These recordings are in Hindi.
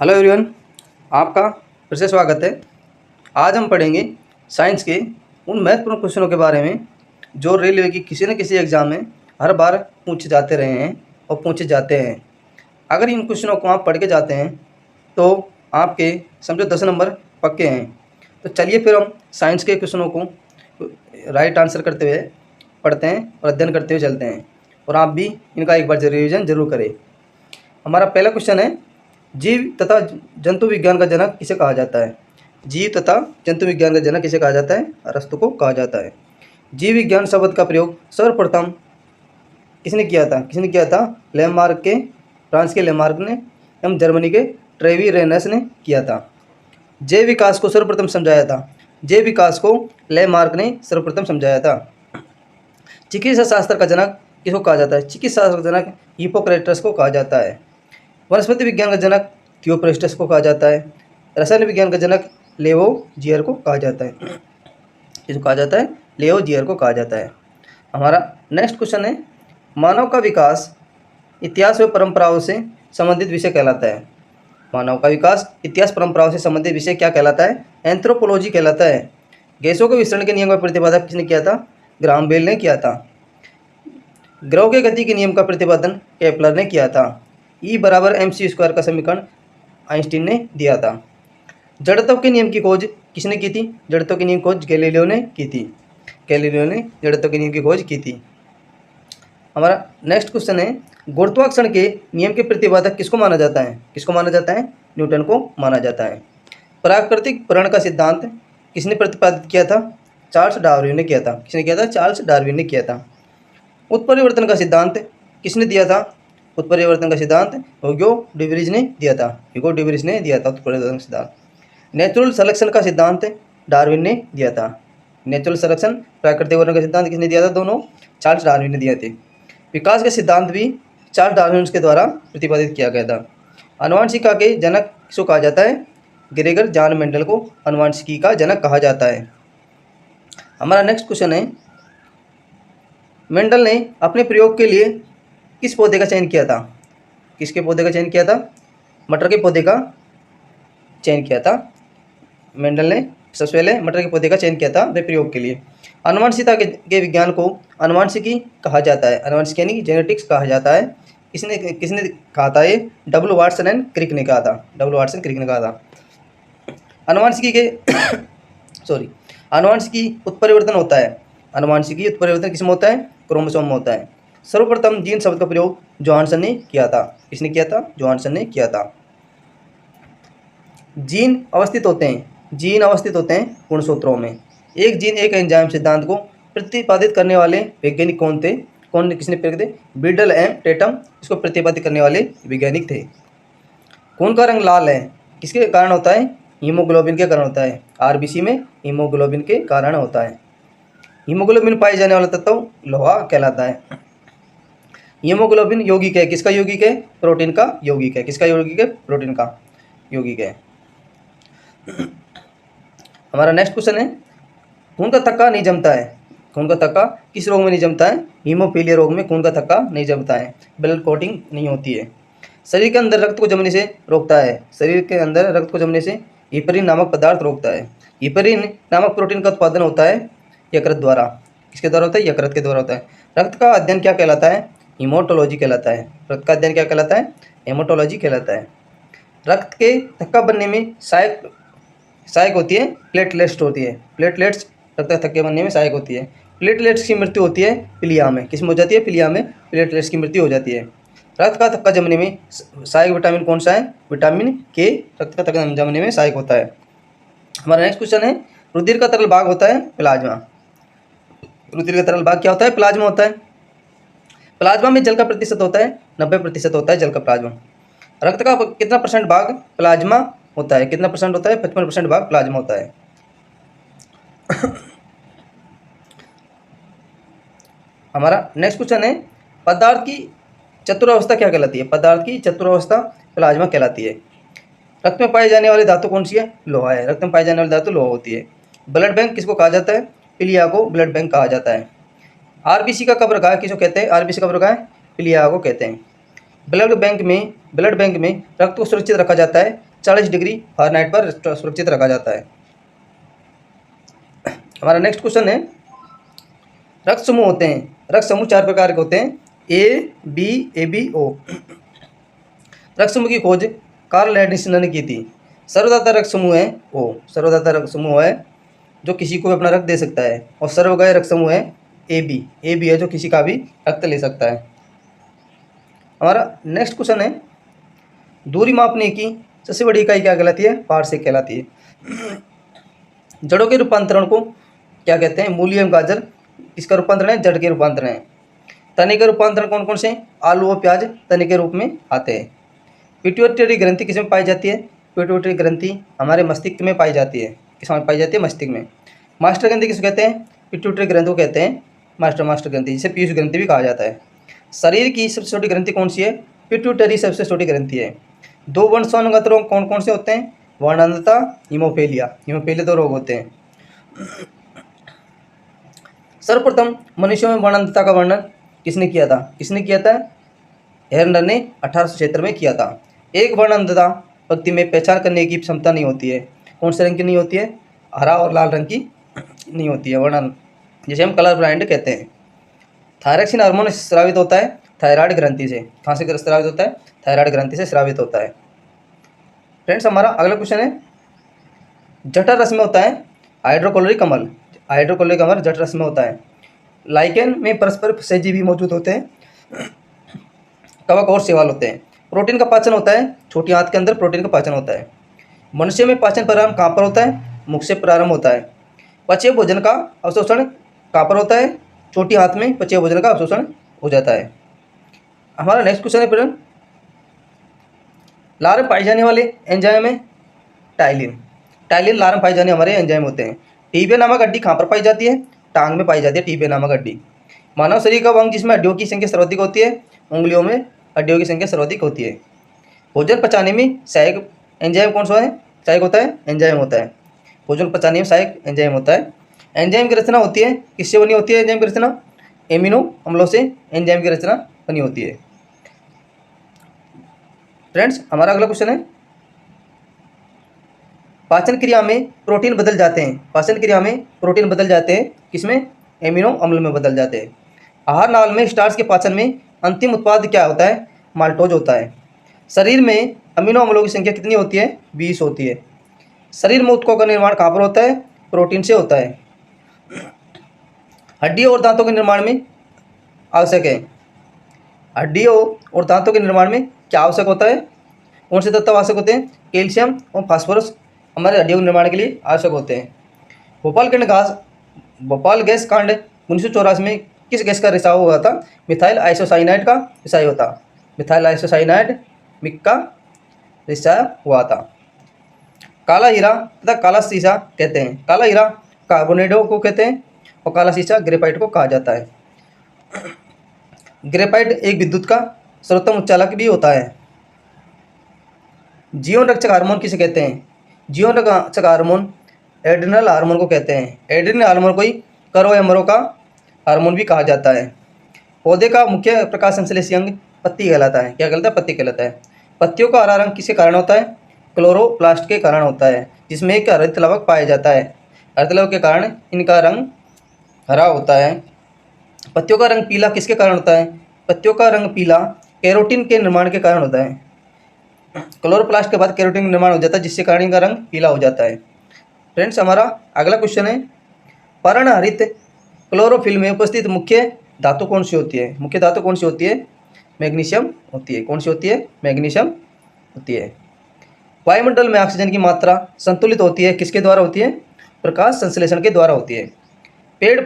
हेलो एवरीवन, आपका फिर से स्वागत है। आज हम पढ़ेंगे साइंस के उन महत्वपूर्ण क्वेश्चनों के बारे में जो रेलवे की किसी न किसी एग्ज़ाम में हर बार पूछे जाते रहे हैं और पूछे जाते हैं। अगर इन क्वेश्चनों को आप पढ़ के जाते हैं तो आपके समझो 10 नंबर पक्के हैं। तो चलिए फिर हम साइंस के क्वेश्चनों को राइट आंसर करते हुए पढ़ते हैं और अध्ययन करते हुए चलते हैं, और आप भी इनका एक बार रिविजन जरूर करें। हमारा पहला क्वेश्चन है, जीव तथा जंतु विज्ञान का जनक किसे कहा जाता है? जीव तथा जंतु विज्ञान का जनक किसे कहा जाता है? अरस्तु को कहा जाता है। जीव विज्ञान शब्द का प्रयोग सर्वप्रथम किसने किया था? लेमार्क के, फ्रांस के लेमार्क ने एवं जर्मनी के ट्रेविरेनस ने किया था। जैव विकास को सर्वप्रथम समझाया था। जैव विकास को लेमार्क ने सर्वप्रथम समझाया था। चिकित्सा शास्त्र का जनक किसको कहा जाता है? चिकित्सा शास्त्र का जनक हिप्पोक्रेटस को कहा जाता है। वनस्पति विज्ञान का जनक थियोप्रेस्टस को कहा जाता है। रसायन विज्ञान का जनक लेवोजियर को कहा जाता है। किसको कहा जाता है? लेवोजियर को कहा जाता है। हमारा नेक्स्ट क्वेश्चन है, मानव का विकास इतिहास व परंपराओं से संबंधित विषय कहलाता है। मानव का विकास इतिहास परंपराओं से संबंधित विषय क्या कहलाता है? एंथ्रोपोलॉजी कहलाता है। गैसों के विसरण के नियम का प्रतिपादन किसने किया था? ग्राहम बेल ने किया था। ग्रहों के गति के नियम का प्रतिपादन केपलर ने किया था। E बराबर mc² का समीकरण आइंस्टीन ने दिया था। जड़त्व के नियम की खोज किसने की थी? जड़त्व के नियम की खोज गैलीलियो ने की थी। गैलीलियो ने जड़त्व के नियम की खोज की थी। हमारा नेक्स्ट क्वेश्चन है, गुरुत्वाकर्षण के नियम के प्रतिपादक किसको माना जाता है? किसको माना जाता है? न्यूटन को माना जाता है। प्राकृतिक त्वरण का सिद्धांत किसने प्रतिपादित किया था? चार्ल्स डार्विन ने किया था। किसने किया था? चार्ल्स डार्विन ने किया था। उत्परिवर्तन का सिद्धांत किसने दिया था? उत्परिवर्तन का सिद्धांत ह्यूगो डिवरीज ने दिया था। ह्यूगो डिवरीज ने दिया था उत्परिवर्तन का सिद्धांत। नेचुरल सिलेक्शन का सिद्धांत डार्विन ने दिया था। नेचुरल सिलेक्शन, प्राकृतिक वर्णन का सिद्धांत किसने दिया था? दोनों चार्ल्स डार्विन ने दिए थे। विकास का सिद्धांत भी चार्ल्स डार्विन के द्वारा प्रतिपादित किया गया था। आनुवंशिकी के जनक किसको कहा जाता है? ग्रेगर जॉन मेंडल को आनुवंशिकी का जनक कहा जाता है। हमारा नेक्स्ट क्वेश्चन है, मेंडल ने अपने प्रयोग के लिए किस पौधे का चयन किया था? किसके पौधे का चयन किया था? मटर के पौधे का चयन किया था। मेंडल ने सबसे पहले मटर के पौधे का चयन किया था अपने प्रयोग के लिए। आनुवंशिकता के विज्ञान को आनुवंशिकी कहा जाता है। आनुवंशिकी यानी जेनेटिक्स कहा जाता है। किसने किसने कहा था? ये डब्ल्यू वाटसन एंड क्रिक ने कहा था। डब्ल्यू वाटसन क्रिक ने कहा था। आनुवंशिकी के आनुवंशिकी उत्परिवर्तन होता है। आनुवंशिकी उत्परिवर्तन किसमें होता है? क्रोमोसोम में होता है। सर्वप्रथम जीन शब्द का प्रयोग जोहानसन ने किया था। किसने किया था? जोहानसन ने किया था। जीन अवस्थित होते हैं गुणसूत्रों में। एक जीन एक एंजाइम सिद्धांत को प्रतिपादित करने वाले वैज्ञानिक कौन थे? किसने प्रतिपादित? बिडल एम टेटम इसको प्रतिपादित करने वाले वैज्ञानिक थे। खून का रंग लाल है किसके कारण होता है? हीमोग्लोबिन के कारण होता है। आरबीसी में हीमोग्लोबिन के कारण होता है। हीमोग्लोबिन पाए जाने वाला तत्व लोहा कहलाता है। हीमोग्लोबिन यौगिक है। किसका यौगिक है? प्रोटीन का यौगिक है। किसका यौगिक है? प्रोटीन का यौगिक है। हमारा नेक्स्ट क्वेश्चन है, खून का थक्का नहीं जमता है। खून का थक्का किस रोग में नहीं जमता है? हीमोफीलिया रोग में खून का थक्का नहीं जमता है। ब्लड क्लॉटिंग नहीं होती है। शरीर के अंदर रक्त को जमने से रोकता है। शरीर के अंदर रक्त को जमने से हिपरिन नामक पदार्थ रोकता है। हिपरिन नामक प्रोटीन का उत्पादन होता है यकृत द्वारा। किसके द्वारा होता है? यकृत के द्वारा होता है। रक्त का अध्ययन क्या कहलाता है? हीमोटोलॉजी कहलाता है। रक्त का अध्ययन क्या कहलाता है? हेमाटोलॉजी कहलाता है। रक्त के थक्का बनने में सहायक होती है प्लेटलेट्स होती है। प्लेटलेट्स रक्त के थक्के बनने में सहायक होती है। प्लेटलेट्स की मृत्यु होती है पिलिया में। किसमें हो जाती है? पिलिया में प्लेटलेट्स की मृत्यु हो जाती है। रक्त का थक्का जमने में सहायक विटामिन कौन सा है? विटामिन के रक्त का थक्का जमने में सहायक होता है। हमारा नेक्स्ट क्वेश्चन है, रुधिर का तरल भाग होता है प्लाज्मा। रुधिर का तरल भाग क्या होता है? प्लाज्मा होता है। प्लाज्मा में जल का प्रतिशत होता है 90% होता है जल का प्लाज्मा। रक्त का कितना परसेंट भाग प्लाज्मा होता है? कितना परसेंट होता है? 55% भाग प्लाज्मा होता है। हमारा नेक्स्ट क्वेश्चन है, पदार्थ की चतुरावस्था क्या कहलाती है? पदार्थ की चतुरावस्था प्लाज्मा कहलाती है। रक्त में पाई जाने वाली धातु कौन सी है? लोहा है। रक्त में पाई जाने वाली धातु लोहा होती है। ब्लड बैंक किसको कहा जाता है? पिलिया को ब्लड बैंक कहा जाता है। आरबीसी का कब रखा है? किसको कहते हैं? आरबीसी कब रखा है? पिलिया को कहते हैं। ब्लड बैंक में रक्त को सुरक्षित रखा जाता है 40 डिग्री फ़ारेनहाइट पर सुरक्षित रखा जाता है। हमारा नेक्स्ट क्वेश्चन है, रक्त समूह होते हैं, रक्त समूह 4 प्रकार के होते हैं, ए बी ओ। रक्त समूह की खोज कार्ल लैंडिसन ने की थी। सर्वदाता रक्त समूह है ओ, सर्वदाता रक्त समूह है जो किसी को भी अपना रक्त दे सकता है, और सर्वगायी रक्त समूह है ए बी है जो किसी का भी रक्त ले सकता है। हमारा नेक्स्ट क्वेश्चन है, दूरी मापने की सबसे बड़ी इकाई क्या कहलाती है? पारसेक कहलाती है। जड़ों के रूपांतरण को क्या कहते हैं? मूली एवं गाजर इसका रूपांतरण है, जड़ के रूपांतरण है। तने के रूपांतरण कौन कौन से? आलू और प्याज तने के रूप में आते हैं। पिट्यूटरी ग्रंथि किस में पाई जाती है? पिट्यूटरी ग्रंथि हमारे मस्तिष्क में पाई जाती है। किस में पाई जाती है? मस्तिष्क में। मास्टर ग्रंथि किसको कहते हैं? पिट्यूटरी ग्रंथि को कहते हैं मास्टर ग्रंथि, जिसे पीयूष ग्रंथि भी कहा जाता है। शरीर की सबसे छोटी ग्रंथि कौन सी है? पिट्यूटरी सबसे छोटी ग्रंथि है। 2 वंशानुगत रोग कौन कौन से होते हैं? वर्णांधता, हीमोफीलिया। हीमोफीलिया 2 रोग होते हैं। सर्वप्रथम मनुष्यों में वर्णांधता का वर्णन किसने किया था? किसने किया था? हेरनर ने 1876 में किया था। एक वर्णांधता व्यक्ति में पहचान करने की क्षमता नहीं होती है। कौन से रंग की नहीं होती है? हरा और लाल रंग की नहीं होती है वर्णन, जिसे हम कलर ब्लाइंड कहते हैं। थायरॉक्सिन हार्मोन स्रावित होता है थायराइड ग्रंथि से। कहाँ से स्रावित होता है? थायराइड ग्रंथि से स्रावित होता है। फ्रेंड्स, हमारा अगला क्वेश्चन है, जठर रस में होता है हाइड्रोक्लोरिक अम्ल। हाइड्रोक्लोरिक अम्ल जठर रस में होता है। लाइकेन में परस्पर सहजीवी मौजूद होते हैं, कवक और शैवाल होते हैं। प्रोटीन का पाचन होता है, छोटी आंत के अंदर प्रोटीन का पाचन होता है। मनुष्य में पाचन प्रारंभ कहाँ पर होता है? मुख से प्रारंभ होता है। पचे भोजन का अवशोषण कहाँ पर होता है? छोटी आंत में पचे भोजन का अवशोषण हो जाता है। हमारा नेक्स्ट क्वेश्चन है प्रश्न, लार में पाई जाने वाले एंजाइम है टाइलिन। टाइलिन लार में पाई जाने हमारे एंजाइम होते हैं। टीबिया नामक हड्डी कहाँ पर पाई जाती है? टांग में पाई जाती है टीबिया नामक हड्डी। मानव शरीर का अंग जिसमें हड्डियों की संख्या सर्वाधिक होती है, उंगलियों में हड्डियों की संख्या सर्वाधिक होती है। भोजन पचाने में सहायक एंजाइम कौन सा है? सहायक होता है एंजाइम होता है। भोजन पचाने में सहायक एंजाइम होता है। एंजाइम की रचना होती है, किससे बनी होती है एंजाइम की रचना? एमिनो अम्लों से एंजाइम की रचना बनी होती है। फ्रेंड्स, हमारा अगला क्वेश्चन है, पाचन क्रिया में प्रोटीन बदल जाते हैं। पाचन क्रिया में प्रोटीन बदल जाते हैं, किसमें? एमिनो अम्ल में बदल जाते हैं। आहार नाल में स्टार्च के पाचन में अंतिम उत्पाद क्या होता है? माल्टोज होता है। शरीर में अमीनो अम्लों की संख्या कितनी होती है? 20 होती है। शरीर में ऊतकों का निर्माण कहाँ पर होता है? प्रोटीन से होता है। हड्डियों और दांतों के निर्माण में आवश्यक है। हड्डियों और दांतों के निर्माण में क्या आवश्यक होता है? कौन से तत्व आवश्यक होते हैं? कैल्शियम और फास्फोरस हमारे हड्डियों के निर्माण के लिए आवश्यक होते हैं। भोपाल गैस कांड 1984 में किस गैस का रिसाव हुआ था? मिथाइल आइसोसाइनाइड का रिसाव हुआ था। मिथाइल आइसोसाइनाइड मिक का रिसाव हुआ था। काला हीरा तथा काला शीशा कहते हैं। काला हीरा कार्बोनेडो को कहते हैं और काला शीशा ग्रेफाइट को कहा जाता है। ग्रेफाइट एक विद्युत का सर्वोत्तम उच्चालक भी होता है। जीवन रक्षक हार्मोन किसे कहते हैं? जीवन रक्षक हार्मोन एड्रिनल हार्मोन को कहते हैं। एड्रिनल हार्मोन को ही करो या मरो का हार्मोन भी कहा जाता है। पौधे का मुख्य प्रकाश संश्लेषी अंग पत्ती कहलाता है। क्या कहलाता है? पत्ती कहलाता है। पत्तियों का हरा रंग किसके कारण होता है? क्लोरोप्लास्ट के कारण होता है, जिसमें एक हरित लवक पाया जाता है। हरित लवक के कारण इनका रंग हरा होता है। पत्तियों का रंग पीला किसके कारण होता है? पत्तियों का रंग पीला कैरोटीन के निर्माण के कारण होता है। क्लोरोप्लास्ट के बाद कैरोटीन का निर्माण हो जाता है, जिससे कारण इनका रंग पीला हो जाता है। फ्रेंड्स, हमारा अगला क्वेश्चन है, पर्णहरित क्लोरोफिल में उपस्थित मुख्य धातु कौन सी होती है? मुख्य धातु कौन सी होती है? मैग्नीशियम होती है। कौन सी होती है? मैग्नीशियम होती है। वायुमंडल में ऑक्सीजन की मात्रा संतुलित होती है, किसके द्वारा होती है? प्रकाश संश्लेषण के द्वारा होती है। पेड़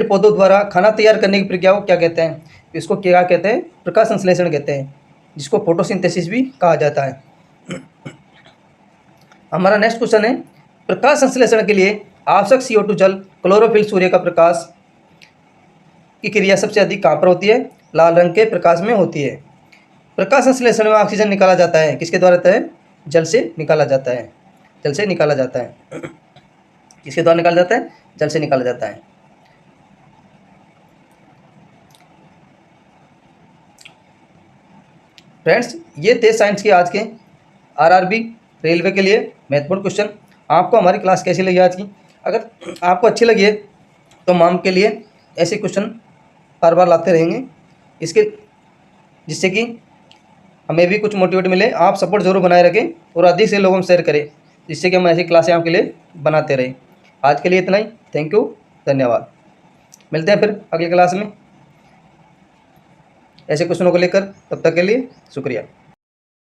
पौधों द्वारा खाना तैयार करने की प्रक्रिया को क्या कहते हैं? इसको क्या कहते हैं? प्रकाश संश्लेषण कहते हैं, जिसको फोटोसिंथेसिस भी कहा जाता है। हमारा नेक्स्ट क्वेश्चन है, प्रकाश संश्लेषण के लिए आवश्यक CO2 जल क्लोरोफिल सूर्य का प्रकाश की क्रिया सबसे अधिक कहाँ पर होती है? लाल रंग के प्रकाश में होती है। प्रकाश संश्लेषण में ऑक्सीजन निकाला जाता है, किसके द्वारा होता है? जल से निकाला जाता है। जल से निकाला जाता है। किसके द्वारा निकाला जाता है? जल से निकाला जाता है। फ्रेंड्स, ये थे साइंस के आज के आरआरबी रेलवे के लिए महत्वपूर्ण क्वेश्चन। आपको हमारी क्लास कैसी लगी आज की? अगर आपको अच्छी लगी है तो हम आपके लिए ऐसे क्वेश्चन बार बार लाते रहेंगे, इसके जिससे कि हमें भी कुछ मोटिवेट मिले। आप सपोर्ट जरूर बनाए रखें और अधिक से लोगों में शेयर करें, जिससे कि हम ऐसी क्लासें आपके लिए बनाते रहें। आज के लिए इतना ही। थैंक यू, धन्यवाद। मिलते हैं फिर अगली क्लास में ऐसे क्वेश्चनों को लेकर। तब तक के लिए शुक्रिया।